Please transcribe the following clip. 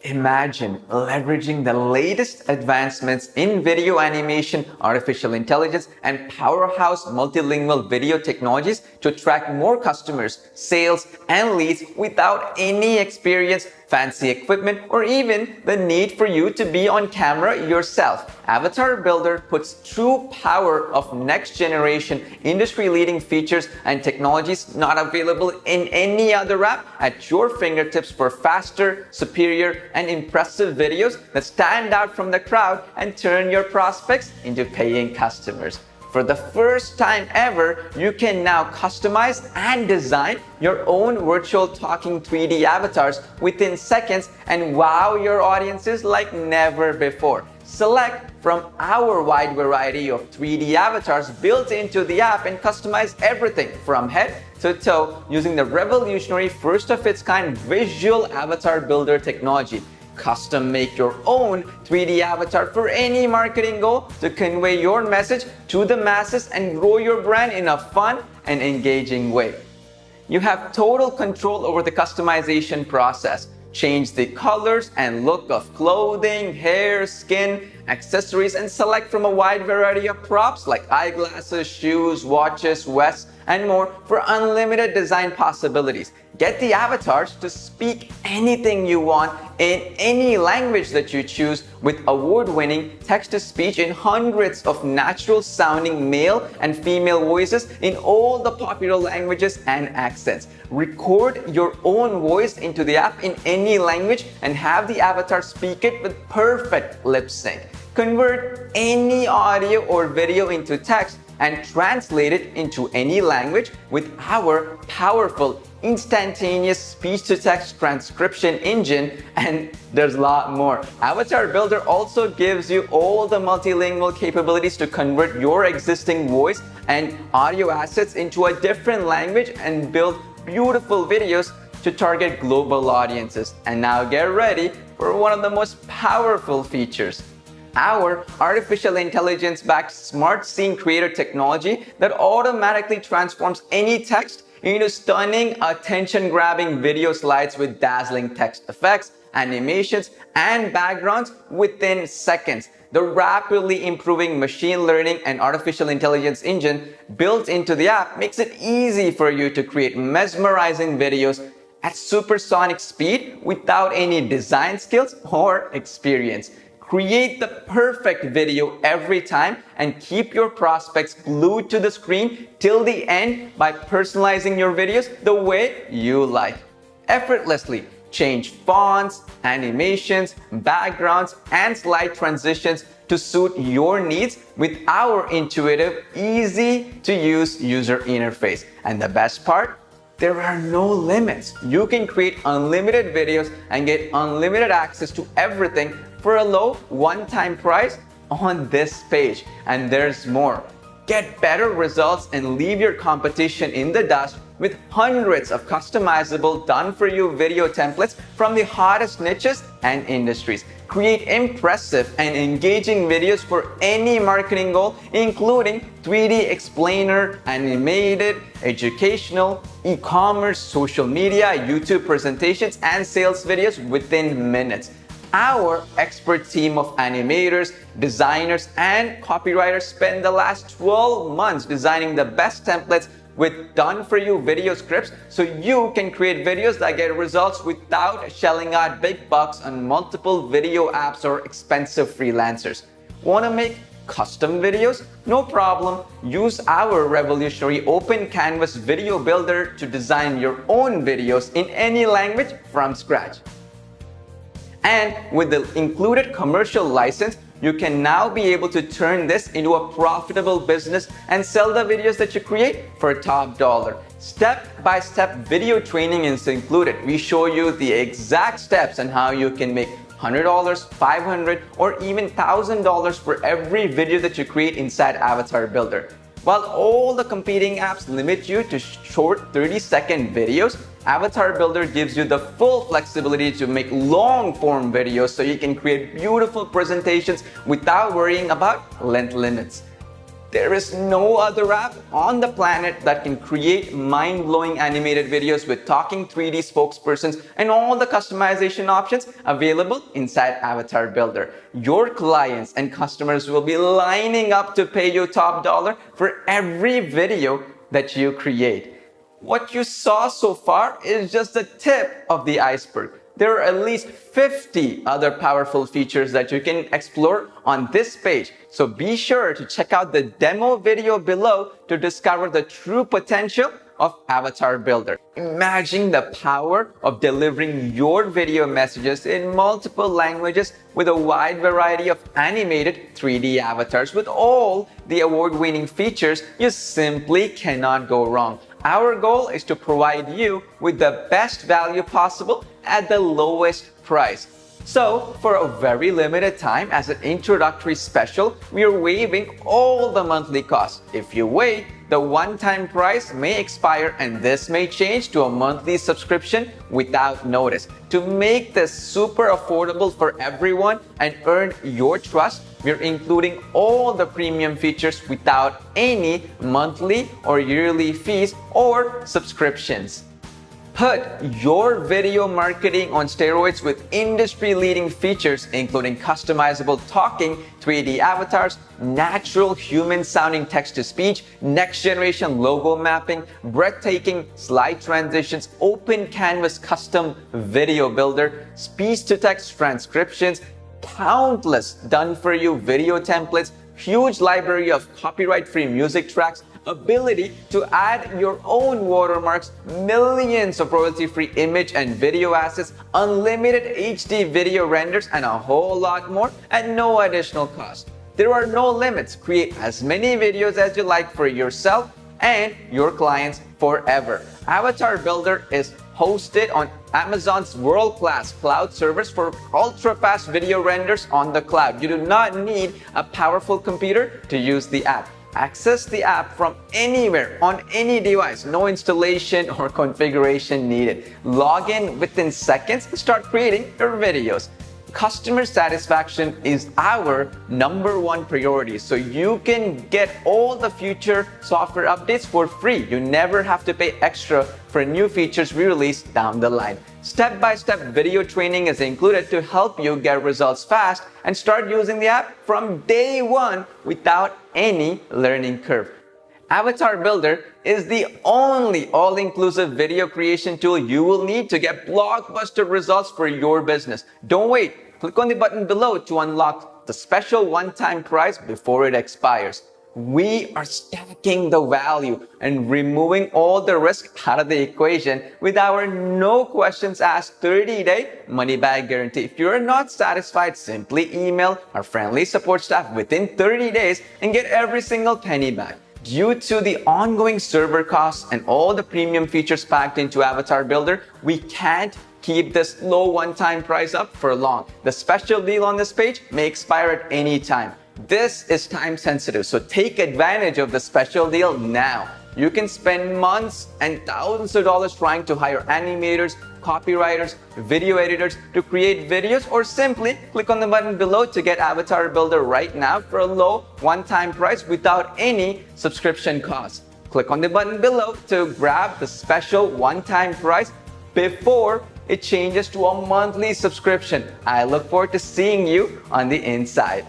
Imagine leveraging the latest advancements in video animation, artificial intelligence, and powerhouse multilingual video technologies to attract more customers, sales, and leads without any experience, fancy equipment, or even the need for you to be on camera yourself. Avatar Builder puts true power of next-generation, industry-leading features and technologies not available in any other app at your fingertips for faster, superior, and impressive videos that stand out from the crowd and turn your prospects into paying customers. For the first time ever, you can now customize and design your own virtual talking 3D avatars within seconds and wow your audiences like never before. Select from our wide variety of 3D avatars built into the app and customize everything from head to toe using the revolutionary first-of-its-kind visual avatar builder technology. Custom make your own 3D avatar for any marketing goal to convey your message to the masses and grow your brand in a fun and engaging way. You have total control over the customization process. Change the colors and look of clothing, hair, skin, accessories, and select from a wide variety of props like eyeglasses, shoes, watches, vests, and more for unlimited design possibilities. Get the avatars to speak anything you want in any language that you choose with award-winning text-to-speech in hundreds of natural-sounding male and female voices in all the popular languages and accents. Record your own voice into the app in any language and have the avatar speak it with perfect lip sync. Convert any audio or video into text and translate it into any language with our powerful instantaneous speech-to-text transcription engine, and there's a lot more. Avatar Builder also gives you all the multilingual capabilities to convert your existing voice and audio assets into a different language and build beautiful videos to target global audiences. And now get ready for one of the most powerful features. Our artificial intelligence-backed smart scene creator technology that automatically transforms any text into stunning, attention-grabbing video slides with dazzling text effects, animations, and backgrounds within seconds. The rapidly improving machine learning and artificial intelligence engine built into the app makes it easy for you to create mesmerizing videos at supersonic speed without any design skills or experience. Create the perfect video every time and keep your prospects glued to the screen till the end by personalizing your videos the way you like. Effortlessly change fonts, animations, backgrounds, and slide transitions to suit your needs with our intuitive, easy-to-use user interface. And the best part? There are no limits. You can create unlimited videos and get unlimited access to everything for a low one-time price on this page. And there's more. Get better results and leave your competition in the dust with hundreds of customizable done-for-you video templates from the hottest niches and industries. Create impressive and engaging videos for any marketing goal, including 3D explainer, animated, educational, e-commerce, social media, YouTube presentations, and sales videos within minutes. Our expert team of animators, designers, and copywriters spend the last 12 months designing the best templates with done-for-you video scripts so you can create videos that get results without shelling out big bucks on multiple video apps or expensive freelancers. Want to make custom videos? No problem. Use our revolutionary Open Canvas video builder to design your own videos in any language from scratch. And with the included commercial license, you can now be able to turn this into a profitable business and sell the videos that you create for top dollar. Step-by-step video training is included. We show you the exact steps on how you can make $100, $500, or even $1,000 for every video that you create inside Avatar Builder. While all the competing apps limit you to short 30-second videos, Avatar Builder gives you the full flexibility to make long-form videos so you can create beautiful presentations without worrying about length limits. There is no other app on the planet that can create mind-blowing animated videos with talking 3D spokespersons and all the customization options available inside Avatar Builder. Your clients and customers will be lining up to pay you top dollar for every video that you create. What you saw so far is just the tip of the iceberg. There are at least 50 other powerful features that you can explore on this page. So be sure to check out the demo video below to discover the true potential of Avatar Builder. Imagine the power of delivering your video messages in multiple languages with a wide variety of animated 3D avatars with all the award-winning features. You simply cannot go wrong. Our goal is to provide you with the best value possible at the lowest price. So, for a very limited time, as an introductory special, we are waiving all the monthly costs. If you wait, the one-time price may expire and this may change to a monthly subscription without notice. To make this super affordable for everyone and earn your trust, we're including all the premium features without any monthly or yearly fees or subscriptions. Put your video marketing on steroids with industry-leading features including customizable talking 3D avatars, natural human-sounding text-to-speech, next-generation logo mapping, breathtaking slide transitions, open canvas custom video builder, speech-to-text transcriptions, countless done-for-you video templates, huge library of copyright-free music tracks, ability to add your own watermarks, millions of royalty-free image and video assets, unlimited HD video renders, and a whole lot more at no additional cost. There are no limits. Create as many videos as you like for yourself and your clients forever. Avatar Builder is hosted on Amazon's world-class cloud servers for ultra-fast video renders on the cloud. You do not need a powerful computer to use the app. Access the app from anywhere on any device. No installation or configuration needed. Log in within seconds and start creating your videos. Customer satisfaction is our #1 priority, so you can get all the future software updates for free. You never have to pay extra for new features we release down the line. Step-by-step video training is included to help you get results fast and start using the app from day one without any learning curve. Avatar Builder is the only all-inclusive video creation tool you will need to get blockbuster results for your business. Don't wait. Click on the button below to unlock the special one-time price before it expires. We are stacking the value and removing all the risk out of the equation with our no questions asked 30-day money-back guarantee. If you're not satisfied, simply email our friendly support staff within 30 days and get every single penny back. Due to the ongoing server costs and all the premium features packed into Avatar Builder, we can't keep this low one-time price up for long. The special deal on this page may expire at any time. This is time sensitive, so take advantage of the special deal now. You can spend months and thousands of dollars trying to hire animators, copywriters, video editors to create videos, or simply click on the button below to get Avatar Builder right now for a low one-time price without any subscription costs. Click on the button below to grab the special one-time price before it changes to a monthly subscription. I look forward to seeing you on the inside.